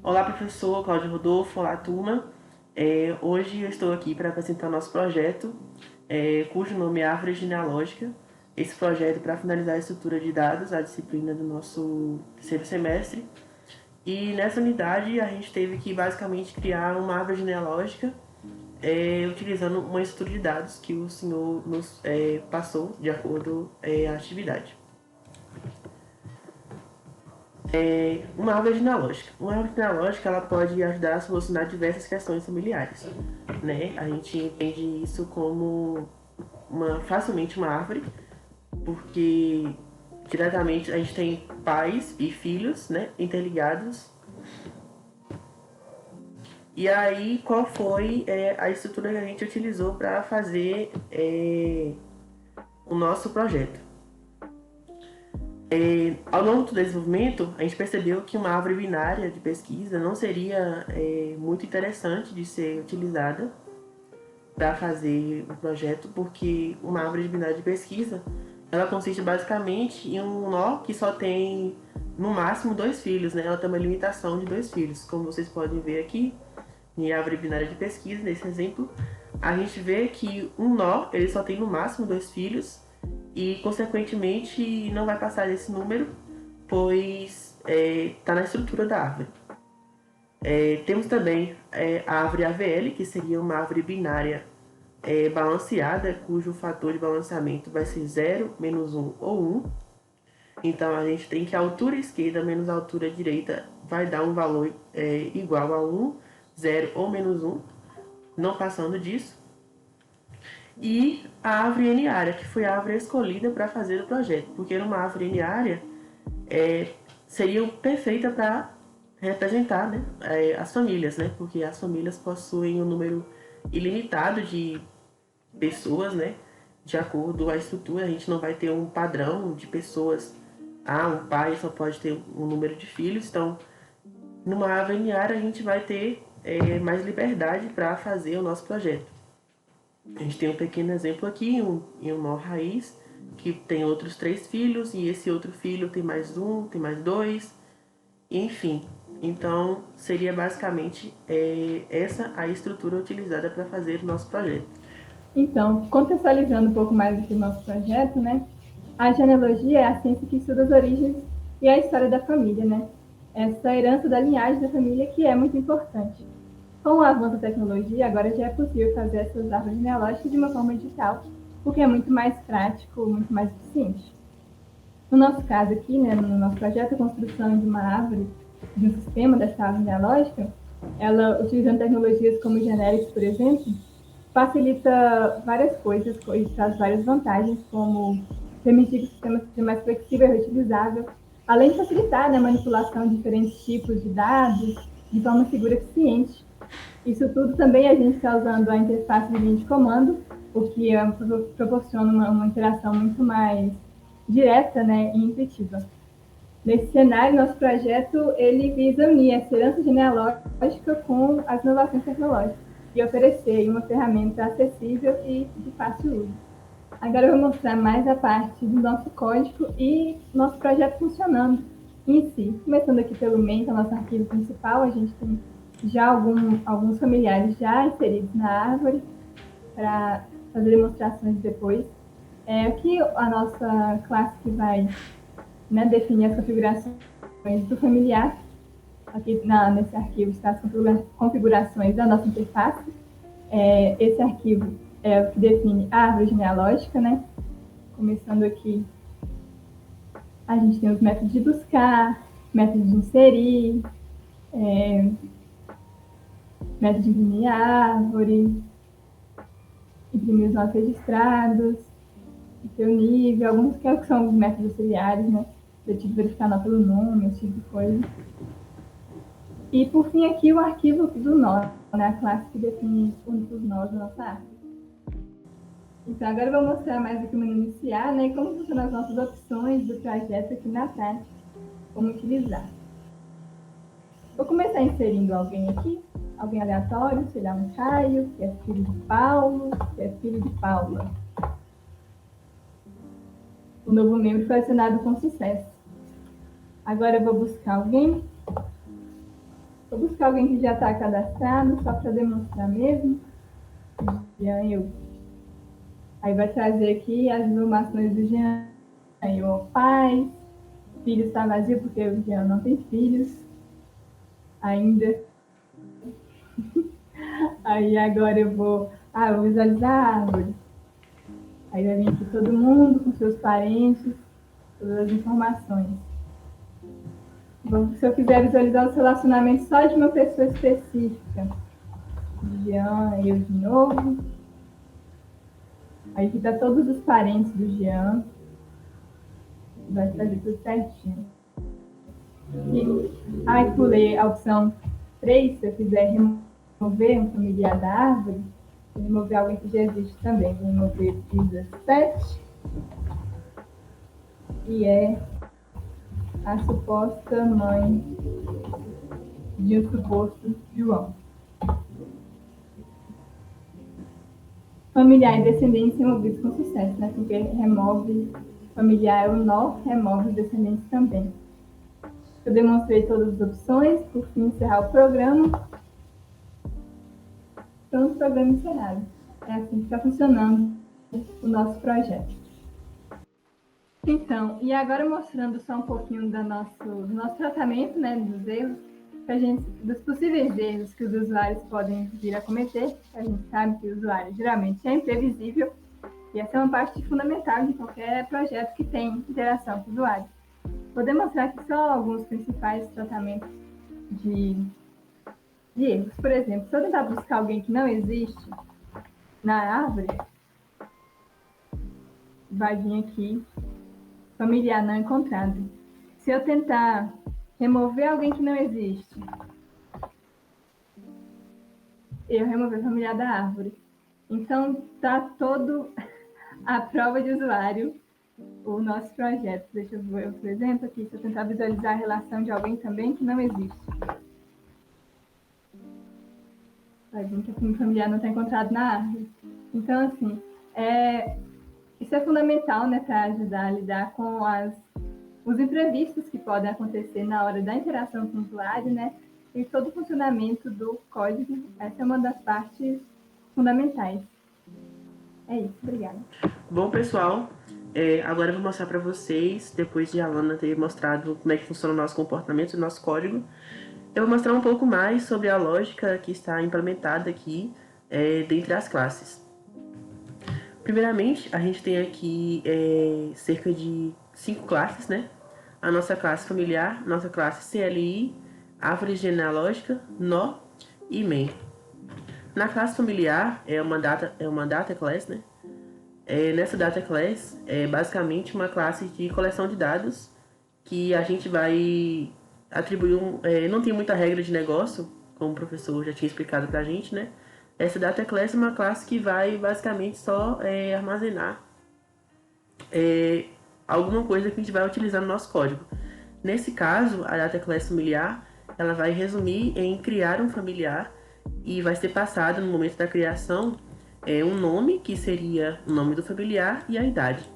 Olá, professor Cláudio Rodolfo. Olá, turma. Hoje eu estou aqui para apresentar nosso projeto, cujo nome é Árvore Genealógica. Esse projeto é para finalizar a estrutura de dados, a disciplina do nosso terceiro semestre. E nessa unidade a gente teve que basicamente criar uma árvore genealógica utilizando uma estrutura de dados que o senhor nos passou de acordo à atividade. Uma árvore genealógica. Uma árvore genealógica ela pode ajudar a solucionar diversas questões familiares, né? A gente entende isso como facilmente uma árvore, porque diretamente a gente tem pais e filhos, né, interligados. E aí, qual foi a estrutura que a gente utilizou para fazer o nosso projeto? Ao longo do desenvolvimento, a gente percebeu que uma árvore binária de pesquisa não seria muito interessante de ser utilizada para fazer o projeto, porque uma árvore binária de pesquisa ela consiste basicamente em um nó que só tem no máximo 2 filhos, né? Ela tem uma limitação de 2 filhos, como vocês podem ver aqui em árvore binária de pesquisa, nesse exemplo, a gente vê que um nó ele só tem no máximo 2 filhos e, consequentemente, não vai passar desse número, pois está na estrutura da árvore. Temos também a árvore AVL, que seria uma árvore binária balanceada, cujo fator de balanceamento vai ser 0, menos 1 ou 1. Então, a gente tem que a altura esquerda menos a altura direita vai dar um valor igual a 1, 0 ou menos 1, não passando disso. E a árvore N-área, que foi a árvore escolhida para fazer o projeto, porque uma árvore N-área seria perfeita para representar, né, as famílias, né, porque as famílias possuem um número ilimitado de pessoas, né, de acordo com a estrutura. A gente não vai ter um padrão de pessoas. Um pai só pode ter um número de filhos, então numa árvore N-área a gente vai ter mais liberdade para fazer o nosso projeto. A gente tem um pequeno exemplo aqui, em um nó raiz, que tem outros 3 filhos, e esse outro filho tem mais 1, tem mais 2, enfim. Então, seria basicamente essa a estrutura utilizada para fazer o nosso projeto. Então, contextualizando um pouco mais aqui o nosso projeto, né? A genealogia é a ciência que estuda as origens e a história da família, né? Essa herança da linhagem da família que é muito importante. Com o avanço da tecnologia, agora já é possível fazer essas árvores genealógicas de uma forma digital, o que é muito mais prático, muito mais eficiente. No nosso caso aqui, né, no nosso projeto, a construção de uma árvore, de um sistema dessa árvore genealógica, ela, utilizando tecnologias como genéricos, por exemplo, facilita várias coisas e traz várias vantagens, como permitir que o sistema seja mais flexível e reutilizável, além de facilitar, né, a manipulação de diferentes tipos de dados de forma segura e eficiente. Isso tudo também a gente está usando a interface de linha de comando, o que proporciona uma interação muito mais direta, né, e intuitiva. Nesse cenário, nosso projeto ele visa unir essa herança genealógica com as inovações tecnológicas e oferecer uma ferramenta acessível e de fácil uso. Agora eu vou mostrar mais a parte do nosso código e nosso projeto funcionando em si. Começando aqui pelo main, que é o nosso arquivo principal, a gente tem já alguns familiares já inseridos na árvore para fazer demonstrações depois. Aqui a nossa classe que vai, né, definir as configurações do familiar. Aqui nesse arquivo está as configurações da nossa interface. Esse arquivo é o que define a árvore genealógica, né? Começando aqui, a gente tem os métodos de buscar, métodos de inserir, método de imprimir árvore, imprimir os nomes registrados, ter o nível, alguns que são os métodos auxiliares, né? Eu tive que verificar a nota do nome, esse tipo de coisa. E, por fim, aqui o arquivo do nó, né? A classe que define os nós da nossa árvore. Então, agora eu vou mostrar mais aqui o menu iniciar, né? E como funcionam as nossas opções do projeto aqui na prática, como utilizar. Vou começar inserindo alguém aqui, alguém aleatório, sei lá, um Caio, que é filho de Paulo, que é filho de Paula. O novo membro foi adicionado com sucesso. Agora eu vou buscar alguém. Vou buscar alguém que já está cadastrado, só para demonstrar mesmo. Jean, eu. Aí vai trazer aqui as informações do Jean. Aí o pai, filho está vazio porque o Jean não tem filhos ainda. Aí agora eu vou visualizar a árvore. Aí vai vir aqui todo mundo com seus parentes, todas as informações. Bom, se eu quiser visualizar os relacionamentos só de uma pessoa específica, Jean, eu de novo. Aí aqui tá todos os parentes do Jean. Vai fazer tudo certinho. E, pulei a opção 3, se eu quiser remover um familiar da árvore, vou remover alguém que já existe também. Vou remover 17, que é a suposta mãe de um suposto João. Familiar e descendentes removidos com sucesso, né? Porque remove familiar é o nó, remove os descendentes também. Eu demonstrei todas as opções, por fim encerrar o programa. Pronto, programa encerrado. É assim que está funcionando o nosso projeto. Então, e agora mostrando só um pouquinho do nosso tratamento, né, dos erros, dos possíveis erros que os usuários podem vir a cometer. A gente sabe que o usuário geralmente é imprevisível, e essa é uma parte fundamental de qualquer projeto que tem interação com o usuário. Vou demonstrar aqui só alguns principais tratamentos de erros. Por exemplo, se eu tentar buscar alguém que não existe na árvore, vai vir aqui, familiar não encontrado. Se eu tentar remover alguém que não existe, eu remover familiar da árvore. Então, está todo a prova de usuário o nosso projeto. Deixa eu ver outro exemplo aqui, se eu tentar visualizar a relação de alguém também que não existe. Vai vir que o familiar não está encontrado na árvore. Então, assim, isso é fundamental, né, para ajudar a lidar com os imprevistos que podem acontecer na hora da interação com o usuário, né, e todo o funcionamento do código. Essa é uma das partes fundamentais. É isso, obrigada. Bom, pessoal, agora eu vou mostrar para vocês, depois de a Alana ter mostrado como é que funciona o nosso comportamento, o nosso código, eu vou mostrar um pouco mais sobre a lógica que está implementada aqui dentre as classes. Primeiramente, a gente tem aqui cerca de 5 classes, né? A nossa classe familiar, nossa classe CLI, árvore genealógica, nó e main. Na classe familiar é uma data class, né? Nessa data class é basicamente uma classe de coleção de dados que a gente vai atribuir não tem muita regra de negócio, como o professor já tinha explicado pra gente, né? Essa data class é uma classe que vai basicamente só armazenar alguma coisa que a gente vai utilizar no nosso código. Nesse caso, a data class familiar, ela vai resumir em criar um familiar e vai ser passado no momento da criação um nome, que seria o nome do familiar, e a idade.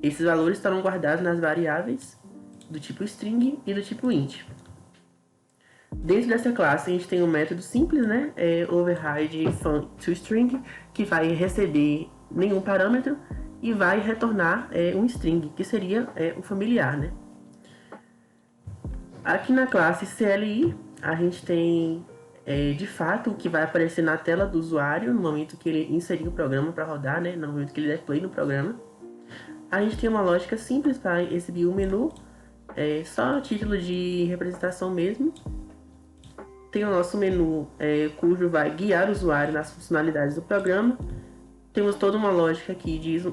Esses valores estarão guardados nas variáveis do tipo string e do tipo int. Dentro dessa classe a gente tem um método simples, né? Override from toString, que vai receber nenhum parâmetro e vai retornar um string, que seria o familiar, né? Aqui na classe CLI a gente tem de fato o que vai aparecer na tela do usuário no momento que ele inserir o programa para rodar, né? No momento que ele der play no programa. A gente tem uma lógica simples para exibir o menu, só título de representação mesmo. Tem o nosso menu, cujo vai guiar o usuário nas funcionalidades do programa. Temos toda uma lógica que diz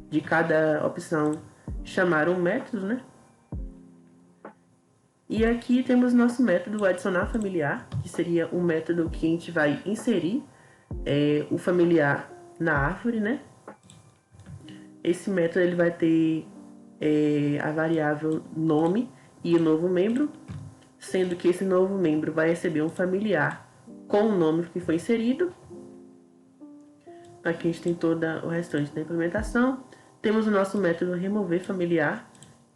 de cada opção chamar um método, né? E aqui temos nosso método adicionar familiar, que seria um método que a gente vai inserir o familiar na árvore, né? Esse método ele vai ter a variável nome e o novo membro, sendo que esse novo membro vai receber um familiar com o nome que foi inserido. Aqui a gente tem todo o restante da implementação. Temos o nosso método remover familiar,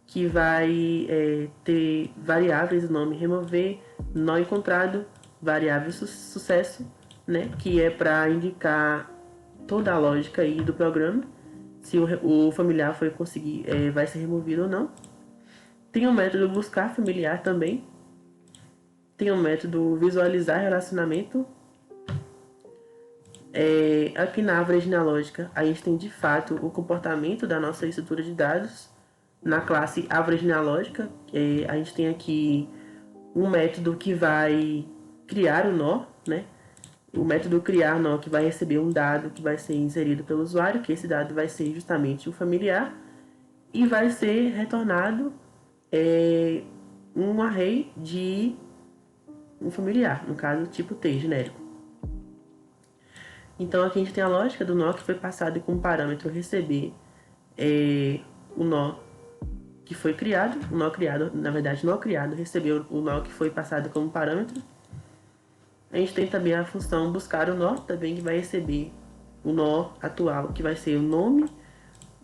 que vai ter variáveis do nome remover, nó encontrado, variável sucesso, né, que é para indicar toda a lógica aí do programa, se o familiar vai ser removido ou não. Tem o método buscar familiar também. Tem o método visualizar relacionamento. Aqui na árvore genealógica, a gente tem de fato o comportamento da nossa estrutura de dados. Na classe árvore genealógica, a gente tem aqui um método que vai criar o nó, né? O método criar nó que vai receber um dado que vai ser inserido pelo usuário, que esse dado vai ser justamente o familiar, e vai ser retornado um array de um familiar, no caso tipo T, genérico. Então aqui a gente tem a lógica do nó que foi passado com o parâmetro receber o nó que foi criado, o nó criado, na verdade nó criado recebeu o nó que foi passado como parâmetro. A gente tem também a função buscar o nó, também que vai receber o nó atual, que vai ser o nome,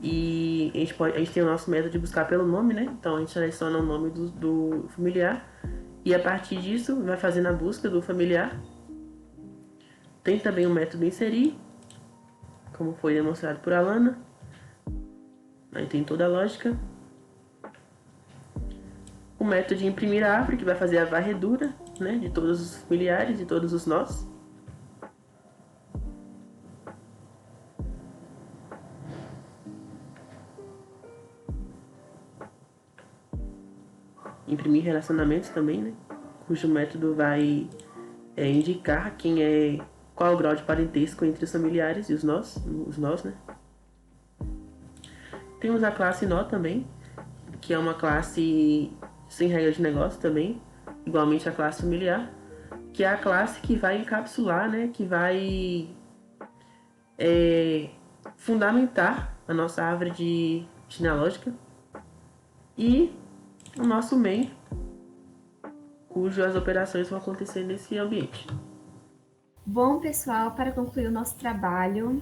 e a gente tem o nosso método de buscar pelo nome, né? Então a gente seleciona o nome do familiar e a partir disso vai fazendo a busca do familiar. Tem também o método inserir, como foi demonstrado por Alana. Aí tem toda a lógica. O método de imprimir a árvore, que vai fazer a varredura, né, de todos os familiares, de todos os nós. Imprimir relacionamentos também, né, cujo método vai indicar qual é o grau de parentesco entre os familiares e os nós, né. Temos a classe nó também, que é uma classe sem regra de negócio também, igualmente a classe familiar, que é a classe que vai encapsular, né, que vai fundamentar a nossa árvore genealógica, e o nosso main, cujas operações vão acontecer nesse ambiente. Bom, pessoal, para concluir o nosso trabalho,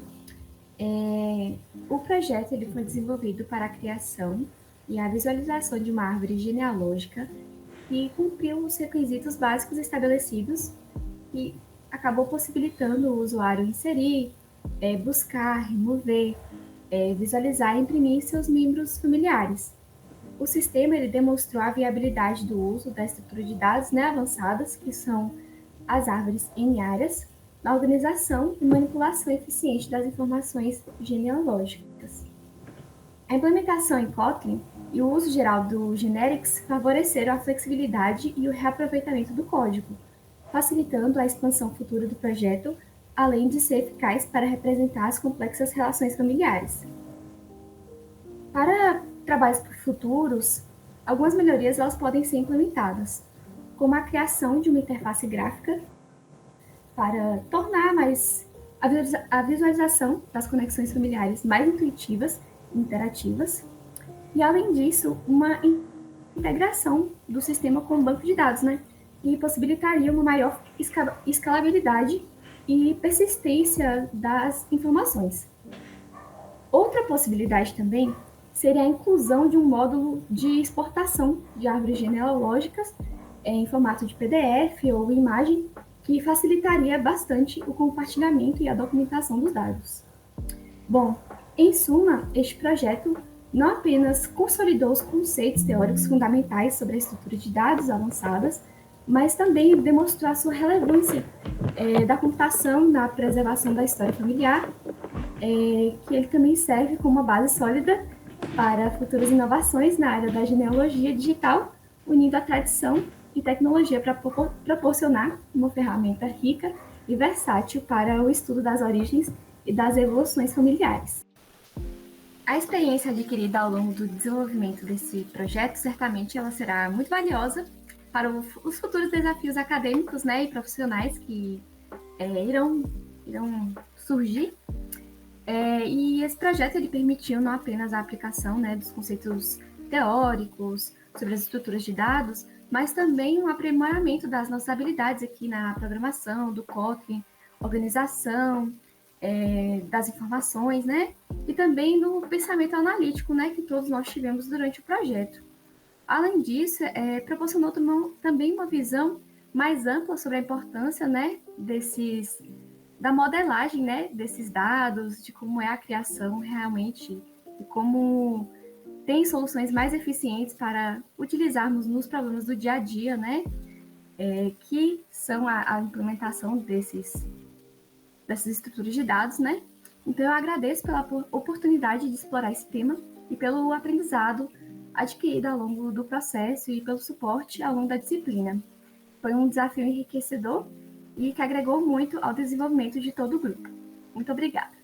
o projeto ele foi desenvolvido para a criação e a visualização de uma árvore genealógica e cumpriu os requisitos básicos estabelecidos e acabou possibilitando o usuário inserir, buscar, remover, visualizar e imprimir seus membros familiares. O sistema ele demonstrou a viabilidade do uso da estrutura de dados, né, avançadas, que são as árvores em áreas, na organização e manipulação eficiente das informações genealógicas. A implementação em Kotlin e o uso geral do Generics favoreceram a flexibilidade e o reaproveitamento do código, facilitando a expansão futura do projeto, além de ser eficaz para representar as complexas relações familiares. Para trabalhos futuros, algumas melhorias elas podem ser implementadas, como a criação de uma interface gráfica para tornar a visualização das conexões familiares mais intuitivas e interativas, e, além disso, uma integração do sistema com o banco de dados, né, que possibilitaria uma maior escalabilidade e persistência das informações. Outra possibilidade também seria a inclusão de um módulo de exportação de árvores genealógicas em formato de PDF ou imagem, que facilitaria bastante o compartilhamento e a documentação dos dados. Bom, em suma, este projeto não apenas consolidou os conceitos teóricos fundamentais sobre a estrutura de dados avançadas, mas também demonstrou a sua relevância da computação na preservação da história familiar, que ele também serve como uma base sólida para futuras inovações na área da genealogia digital, unindo a tradição e tecnologia para proporcionar uma ferramenta rica e versátil para o estudo das origens e das evoluções familiares. A experiência adquirida ao longo do desenvolvimento desse projeto, certamente ela será muito valiosa para os futuros desafios acadêmicos, né, e profissionais que irão surgir. E esse projeto ele permitiu não apenas a aplicação, né, dos conceitos teóricos sobre as estruturas de dados, mas também um aprimoramento das nossas habilidades aqui na programação, do Kotlin, organização das informações, né? E também do pensamento analítico, né, que todos nós tivemos durante o projeto. Além disso, proporcionou também uma visão mais ampla sobre a importância, né, da modelagem, né, desses dados, de como é a criação realmente e como tem soluções mais eficientes para utilizarmos nos problemas do dia a dia, né, que são a implementação dessas estruturas de dados, né. Então, eu agradeço pela oportunidade de explorar esse tema e pelo aprendizado adquirido ao longo do processo e pelo suporte ao longo da disciplina. Foi um desafio enriquecedor e que agregou muito ao desenvolvimento de todo o grupo. Muito obrigada.